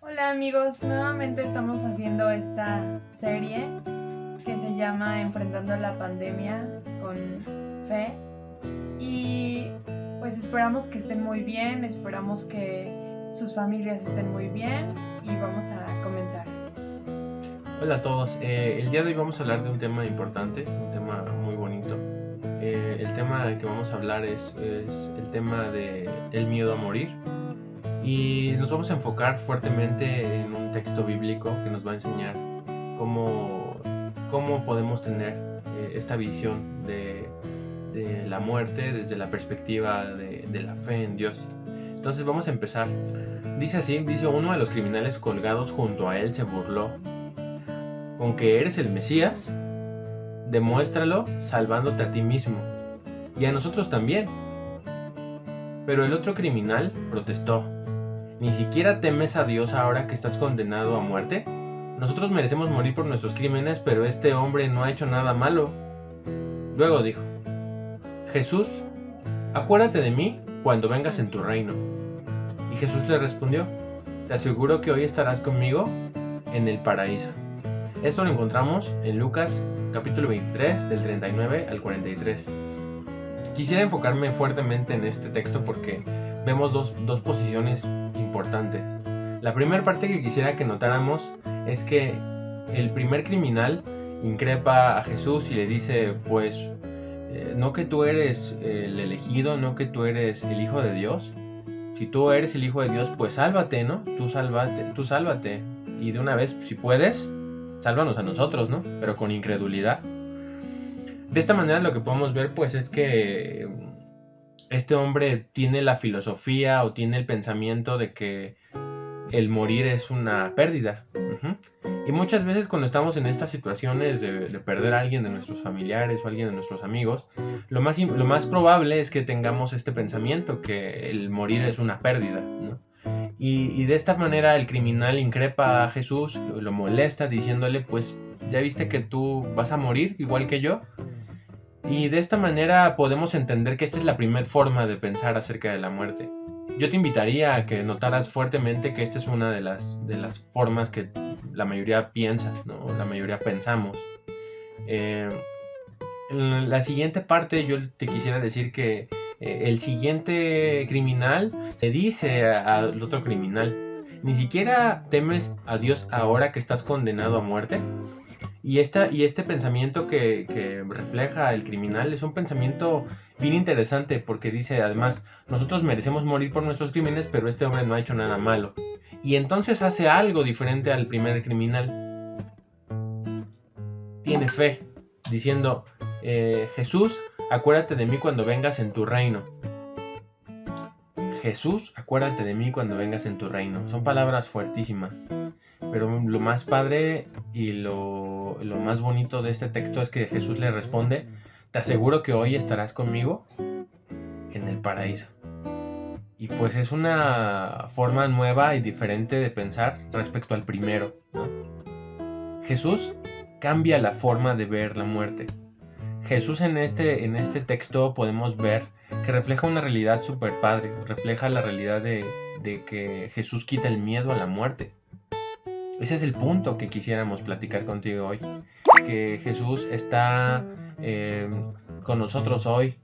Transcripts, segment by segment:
Hola amigos, nuevamente estamos haciendo esta serie que se llama Enfrentando la pandemia con fe y pues esperamos que estén muy bien, esperamos que sus familias estén muy bien y vamos a comenzar. Hola a todos, el día de hoy vamos a hablar de un tema importante, un tema muy bonito. El tema del que vamos a hablar es el tema del miedo a morir y nos vamos a enfocar fuertemente en un texto bíblico que nos va a enseñar cómo, cómo podemos tener esta visión de la muerte desde la perspectiva de la fe en Dios. Entonces vamos a empezar. Dice así, dice: uno de los criminales colgados junto a él se burló. ¿Con que eres el Mesías? Demuéstralo salvándote a ti mismo y a nosotros también. Pero el otro criminal protestó: ¿ni siquiera temes a Dios ahora que estás condenado a muerte? Nosotros merecemos morir por nuestros crímenes, pero este hombre no ha hecho nada malo. Luego dijo: Jesús, acuérdate de mí cuando vengas en tu reino. Y Jesús le respondió: te aseguro que hoy estarás conmigo en el paraíso. Esto lo encontramos en Lucas capítulo 23 del 39 al 43. Quisiera enfocarme fuertemente en este texto porque vemos dos posiciones importantes. La primera parte que quisiera que notáramos es que el primer criminal increpa a Jesús y le dice: pues no que tú eres el elegido, no que tú eres el Hijo de Dios. Si tú eres el Hijo de Dios, pues sálvate, ¿no? Tú sálvate. Y de una vez, si puedes, sálvanos a nosotros, ¿no? Pero con incredulidad. De esta manera lo que podemos ver pues es que este hombre tiene la filosofía o tiene el pensamiento de que el morir es una pérdida. Y muchas veces cuando estamos en estas situaciones de perder a alguien de nuestros familiares o a alguien de nuestros amigos, lo más probable es que tengamos este pensamiento, que el morir es una pérdida, ¿no? Y de esta manera el criminal increpa a Jesús, lo molesta diciéndole: pues ya viste que tú vas a morir igual que yo. Y de esta manera podemos entender que esta es la primera forma de pensar acerca de la muerte. Yo te invitaría a que notaras fuertemente que esta es una de las formas que la mayoría piensa, ¿no? La mayoría pensamos. En la siguiente parte yo te quisiera decir que el siguiente criminal te dice al otro criminal: ¿ni siquiera temes a Dios ahora que estás condenado a muerte? Y este pensamiento que refleja el criminal es un pensamiento bien interesante porque dice además: nosotros merecemos morir por nuestros crímenes, pero este hombre no ha hecho nada malo. Y entonces hace algo diferente al primer criminal. Tiene fe, diciendo: Jesús, acuérdate de mí cuando vengas en tu reino. Jesús, acuérdate de mí cuando vengas en tu reino. Son palabras fuertísimas. Pero lo más padre y lo más bonito de este texto es que Jesús le responde: te aseguro que hoy estarás conmigo en el paraíso. Y pues es una forma nueva y diferente de pensar respecto al primero, ¿no? Jesús cambia la forma de ver la muerte. Jesús en este texto podemos ver que refleja una realidad súper padre. Refleja la realidad de que Jesús quita el miedo a la muerte. Ese es el punto que quisiéramos platicar contigo hoy. Que Jesús está con nosotros hoy,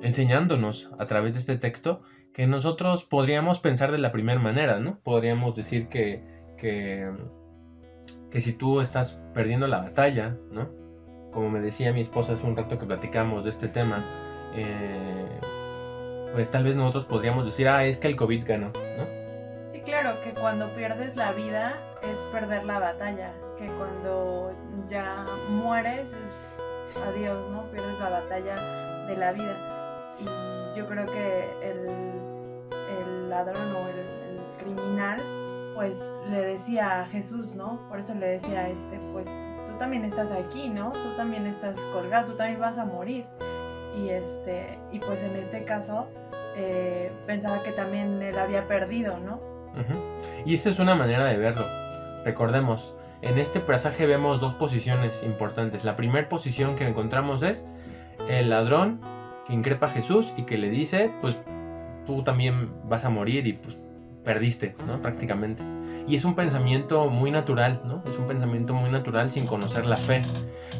enseñándonos a través de este texto que nosotros podríamos pensar de la primera manera, ¿no? Podríamos decir que si tú estás perdiendo la batalla, ¿no? Como me decía mi esposa hace un rato que platicamos de este tema, pues tal vez nosotros podríamos decir: es que el COVID ganó, ¿no? Sí, claro, que cuando pierdes la vida es perder la batalla, que cuando ya mueres es adiós, ¿no? Pierdes la batalla de la vida. Y yo creo que el ladrón o el criminal pues le decía a Jesús, ¿no? Por eso le decía a pues tú también estás aquí, ¿no? Tú también estás colgado, tú también vas a morir. Y pues en este caso pensaba que también él había perdido, ¿no? Y esta es una manera de verlo. Recordemos, en este pasaje vemos dos posiciones importantes. La primera posición que encontramos es el ladrón que increpa a Jesús y que le dice: pues tú también vas a morir y pues perdiste, ¿no? Prácticamente. Y es un pensamiento muy natural, ¿no? Es un pensamiento muy natural sin conocer la fe.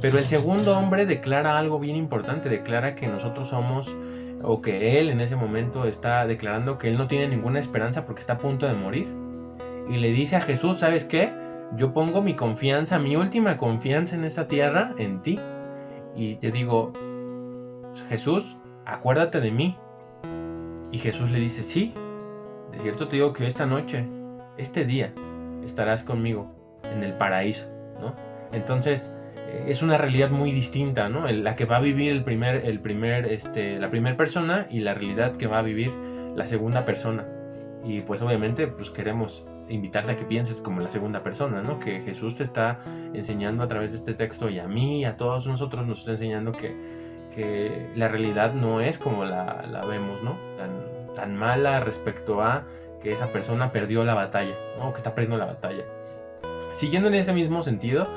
Pero el segundo hombre declara algo bien importante, declara que nosotros somos, o que él en ese momento está declarando que él no tiene ninguna esperanza porque está a punto de morir. Y le dice a Jesús, ¿sabes qué? Yo pongo mi confianza, mi última confianza en esta tierra, en ti. Y te digo, Jesús, acuérdate de mí. Y Jesús le dice, sí, de cierto te digo que esta noche, este día, estarás conmigo en el paraíso, ¿no? Entonces, es una realidad muy distinta, ¿no? La que va a vivir la primera persona y la realidad que va a vivir la segunda persona. Y pues obviamente pues queremos invitarte a que pienses como la segunda persona, ¿no? Que Jesús te está enseñando a través de este texto, y a mí y a todos nosotros nos está enseñando que la realidad no es como la vemos, ¿no? Tan mala respecto a que esa persona perdió la batalla, ¿no? Que está perdiendo la batalla. Siguiendo en ese mismo sentido,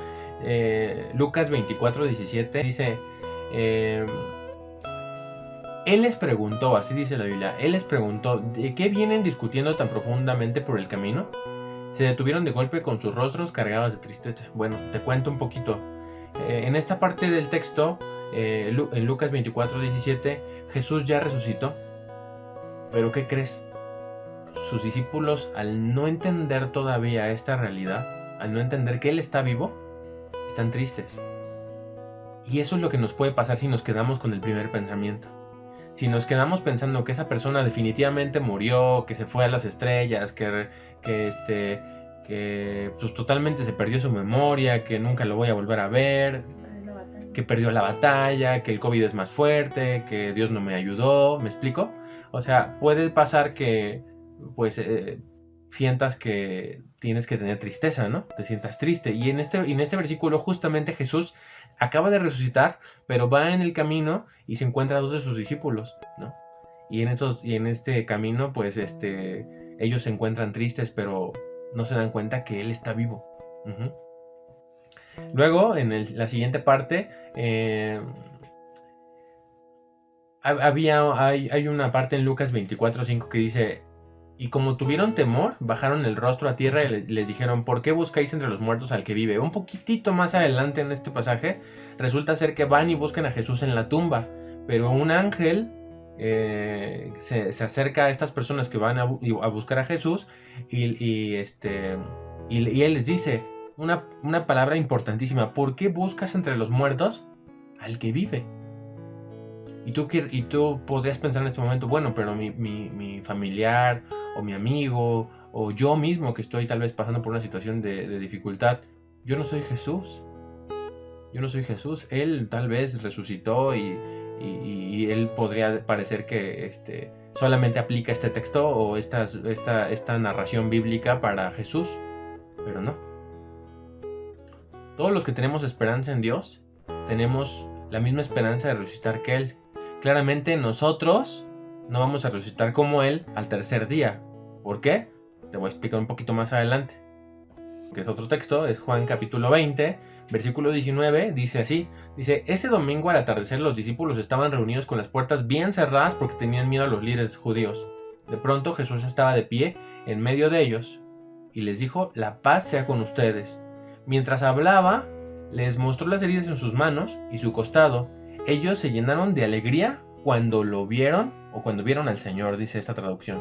Lucas 24:17 dice, él les preguntó, así dice la Biblia, él les preguntó, ¿de qué vienen discutiendo tan profundamente por el camino? Se detuvieron de golpe con sus rostros cargados de tristeza. Bueno, te cuento un poquito. En esta parte del texto, en Lucas 24:17, Jesús ya resucitó. ¿Pero qué crees? Sus discípulos, al no entender todavía esta realidad, al no entender que Él está vivo, están tristes. Y eso es lo que nos puede pasar si nos quedamos con el primer pensamiento. Si nos quedamos pensando que esa persona definitivamente murió, que se fue a las estrellas, que pues totalmente se perdió su memoria, que nunca lo voy a volver a ver, que perdió la batalla, que el COVID es más fuerte, que Dios no me ayudó, ¿me explico? O sea, puede pasar que pues sientas que tienes que tener tristeza, ¿no? Te sientas triste. Y en este versículo justamente Jesús acaba de resucitar, pero va en el camino y se encuentra a 2 de sus discípulos, ¿no? Y en este camino, pues, ellos se encuentran tristes, pero no se dan cuenta que Él está vivo. Uh-huh. Luego, en la siguiente parte, hay una parte en Lucas 24:5 que dice, y como tuvieron temor, bajaron el rostro a tierra y les dijeron, ¿por qué buscáis entre los muertos al que vive? Un poquitito más adelante en este pasaje, resulta ser que van y buscan a Jesús en la tumba, pero un ángel se acerca a estas personas que van a buscar a Jesús y él les dice una palabra importantísima, ¿por qué buscas entre los muertos al que vive? Y tú podrías pensar en este momento, bueno, pero mi familiar o mi amigo o yo mismo que estoy tal vez pasando por una situación de dificultad, yo no soy Jesús. Yo no soy Jesús. Él tal vez resucitó y él podría parecer que solamente aplica este texto o esta narración bíblica para Jesús, pero no. Todos los que tenemos esperanza en Dios tenemos la misma esperanza de resucitar que Él. Claramente nosotros no vamos a resucitar como Él al tercer día. ¿Por qué? Te voy a explicar un poquito más adelante. Que es otro texto, es Juan capítulo 20, versículo 19, dice así. Dice, ese domingo al atardecer los discípulos estaban reunidos con las puertas bien cerradas porque tenían miedo a los líderes judíos. De pronto Jesús estaba de pie en medio de ellos y les dijo, la paz sea con ustedes. Mientras hablaba, les mostró las heridas en sus manos y su costado. Ellos se llenaron de alegría cuando lo vieron, o cuando vieron al Señor, dice esta traducción.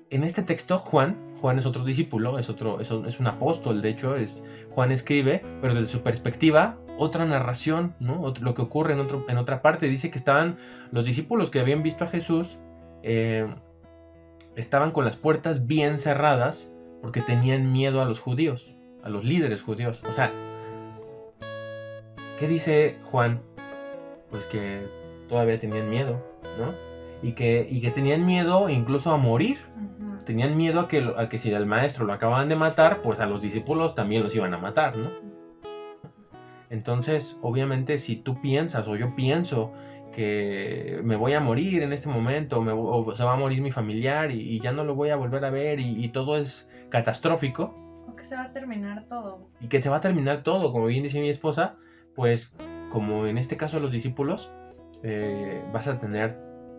En este texto, Juan es otro discípulo, es un apóstol, de hecho, Juan escribe, pero desde su perspectiva, otra narración, ¿no? Lo que ocurre en otra parte. Dice que estaban los discípulos que habían visto a Jesús, estaban con las puertas bien cerradas porque tenían miedo a los judíos, a los líderes judíos. O sea, ¿qué dice Juan? Pues que todavía tenían miedo, ¿no? Y que tenían miedo incluso a morir. Uh-huh. Tenían miedo a que si el maestro lo acababan de matar, pues a los discípulos también los iban a matar, ¿no? Entonces, obviamente, si tú piensas o yo pienso que me voy a morir en este momento, o se va a morir mi familiar y ya no lo voy a volver a ver y todo es catastrófico. O que se va a terminar todo. Y que se va a terminar todo, como bien dice mi esposa, pues como en este caso los discípulos, vas a tener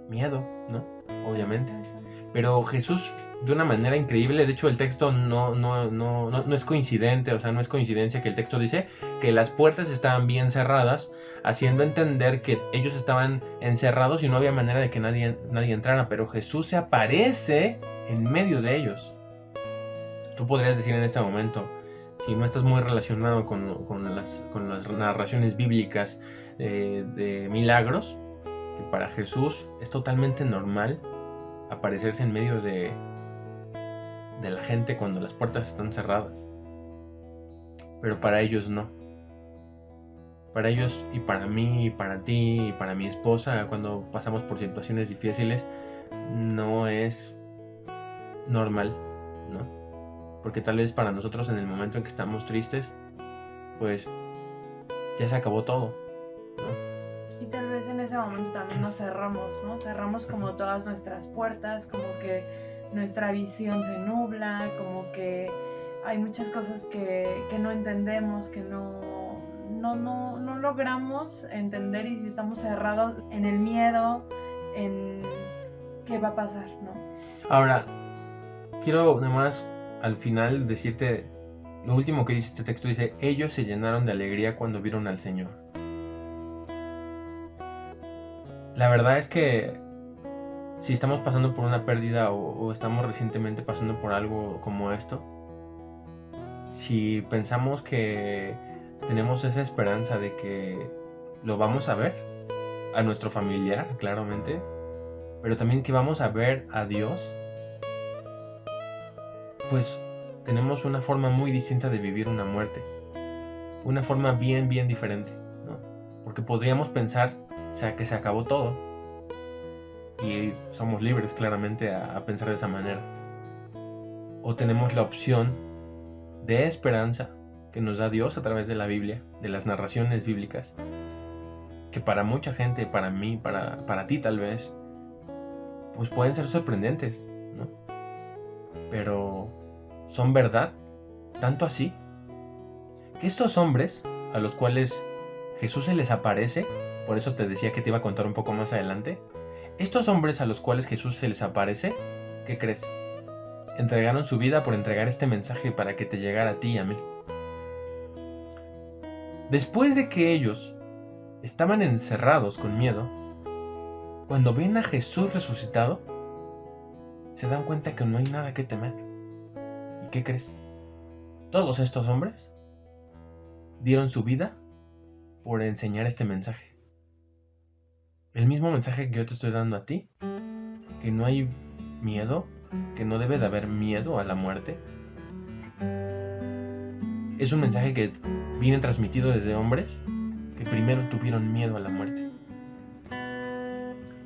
miedo, ¿no? Obviamente. Pero Jesús, de una manera increíble, de hecho el texto no es coincidente, o sea, no es coincidencia que el texto dice que las puertas estaban bien cerradas, haciendo entender que ellos estaban encerrados y no había manera de que nadie entrara, pero Jesús se aparece en medio de ellos. Tú podrías decir en este momento, si no estás muy relacionado con las narraciones bíblicas de milagros, que para Jesús es totalmente normal aparecerse en medio de la gente cuando las puertas están cerradas. Pero para ellos no. Para ellos y para mí y para ti y para mi esposa, cuando pasamos por situaciones difíciles, no es normal, ¿no? Porque tal vez para nosotros en el momento en que estamos tristes, pues ya se acabó todo, ¿no? Y tal vez en ese momento también nos cerramos, ¿no? Cerramos como todas nuestras puertas, como que nuestra visión se nubla, como que hay muchas cosas que no entendemos, que no logramos entender, y si estamos cerrados en el miedo, en qué va a pasar, ¿no? Ahora, quiero nada más al final decirte, lo último que dice este texto dice, ellos se llenaron de alegría cuando vieron al Señor. La verdad es que si estamos pasando por una pérdida o estamos recientemente pasando por algo como esto, si pensamos que tenemos esa esperanza de que lo vamos a ver, a nuestro familiar, claramente, pero también que vamos a ver a Dios, pues tenemos una forma muy distinta de vivir una muerte. Una forma bien diferente, ¿no? Porque podríamos pensar, o sea, que se acabó todo. Y somos libres, claramente, a pensar de esa manera. O tenemos la opción de esperanza que nos da Dios a través de la Biblia, de las narraciones bíblicas, que para mucha gente, para mí, para ti tal vez, pues pueden ser sorprendentes, ¿no? Pero son verdad, tanto así, que estos hombres a los cuales Jesús se les aparece, por eso te decía que te iba a contar un poco más adelante, estos hombres a los cuales Jesús se les aparece, ¿qué crees? Entregaron su vida por entregar este mensaje para que te llegara a ti y a mí. Después de que ellos estaban encerrados con miedo, cuando ven a Jesús resucitado, se dan cuenta que no hay nada que temer. ¿Y qué crees? Todos estos hombres dieron su vida por enseñar este mensaje. El mismo mensaje que yo te estoy dando a ti, que no hay miedo, que no debe de haber miedo a la muerte. Es un mensaje que viene transmitido desde hombres que primero tuvieron miedo a la muerte.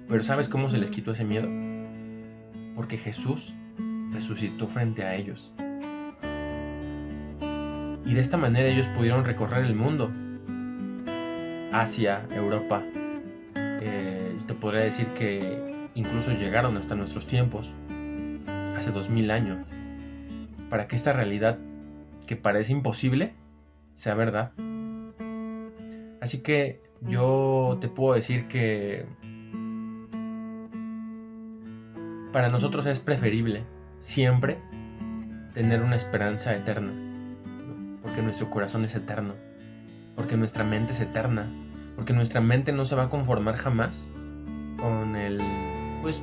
Pero ¿sabes cómo se les quitó ese miedo? Porque Jesús resucitó frente a ellos. Y de esta manera ellos pudieron recorrer el mundo. Asia, Europa. Te podría decir que incluso llegaron hasta nuestros tiempos, hace 2000 años, para que esta realidad que parece imposible sea verdad. Así que yo te puedo decir que para nosotros es preferible siempre tener una esperanza eterna, ¿no? Porque nuestro corazón es eterno, porque nuestra mente es eterna, porque nuestra mente no se va a conformar jamás con el, pues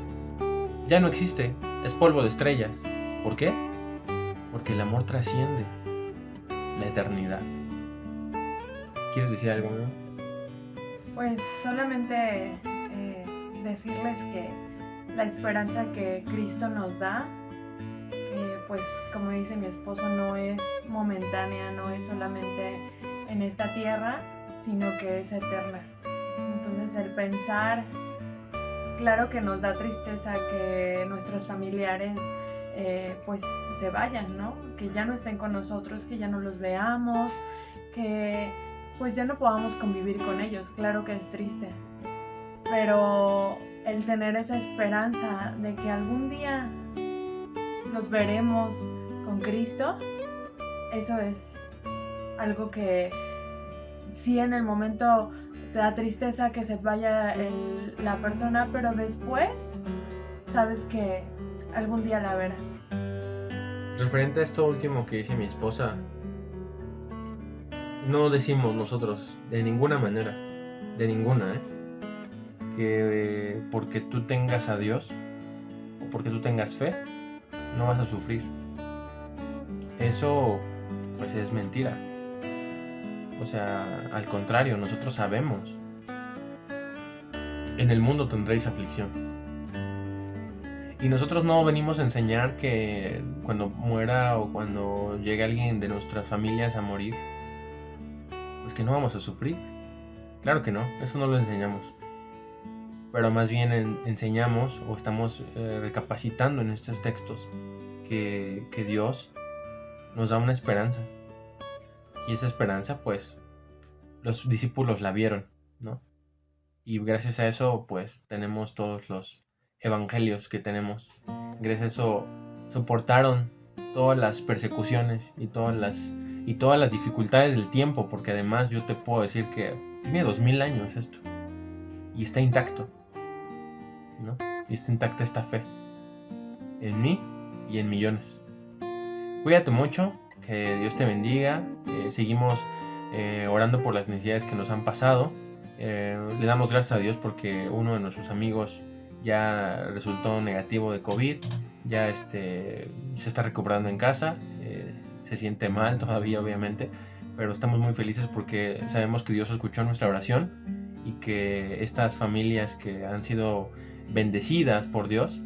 ya no existe, es polvo de estrellas. ¿Por qué? Porque el amor trasciende la eternidad. ¿Quieres decir algo, no? Pues solamente decirles que la esperanza que Cristo nos da, pues como dice mi esposo, no es momentánea, no es solamente en esta tierra, sino que es eterna. Entonces el pensar, claro que nos da tristeza que nuestros familiares pues se vayan, ¿no? Que ya no estén con nosotros, que ya no los veamos, que pues ya no podamos convivir con ellos. Claro que es triste, pero el tener esa esperanza de que algún día los veremos con Cristo, eso es algo que sí, en el momento te da tristeza que se vaya la persona, pero después sabes que algún día la verás. Referente a esto último que dice mi esposa, no decimos nosotros de ninguna manera, de ninguna, que porque tú tengas a Dios o porque tú tengas fe, no vas a sufrir. Eso pues es mentira. O sea, al contrario, nosotros sabemos. En el mundo tendréis aflicción. Y nosotros no venimos a enseñar que cuando muera o cuando llegue alguien de nuestras familias a morir, pues que no vamos a sufrir. Claro que no, eso no lo enseñamos. Pero más bien enseñamos o estamos recapacitando en estos textos que Dios nos da una esperanza. Y esa esperanza, pues, los discípulos la vieron, ¿no? Y gracias a eso, pues, tenemos todos los evangelios que tenemos. Gracias a eso soportaron todas las persecuciones y todas las dificultades del tiempo, porque además yo te puedo decir que tiene 2000 años esto. Y está intacto, ¿no? Y está intacta esta fe en mí y en millones. Cuídate mucho, que Dios te bendiga. Seguimos orando por las necesidades que nos han pasado. Le damos gracias a Dios porque uno de nuestros amigos ya resultó negativo de COVID. Ya se está recuperando en casa. Se siente mal todavía, obviamente, pero estamos muy felices porque sabemos que Dios escuchó nuestra oración y que estas familias que han sido bendecidas por Dios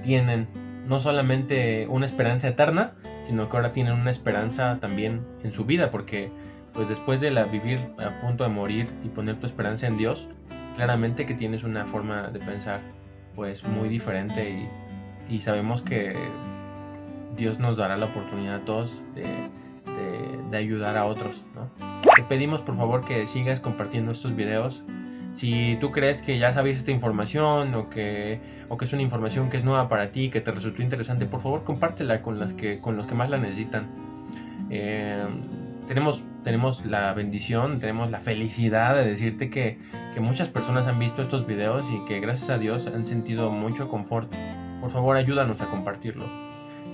tienen no solamente una esperanza eterna, sino que ahora tienen una esperanza también en su vida, porque pues después de vivir a punto de morir y poner tu esperanza en Dios, claramente que tienes una forma de pensar pues muy diferente y sabemos que Dios nos dará la oportunidad a todos de ayudar a otros, ¿no? Te pedimos por favor que sigas compartiendo estos videos. Si tú crees que ya sabías esta información o que es una información que es nueva para ti, que te resultó interesante, por favor compártela con los que más la necesitan. Tenemos la bendición, tenemos la felicidad de decirte que muchas personas han visto estos videos y que gracias a Dios han sentido mucho confort. Por favor ayúdanos a compartirlo.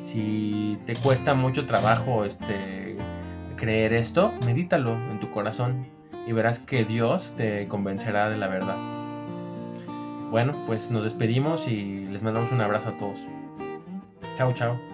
Si te cuesta mucho trabajo creer esto, medítalo en tu corazón y verás que Dios te convencerá de la verdad. Bueno, pues nos despedimos y les mandamos un abrazo a todos. Chao, chao.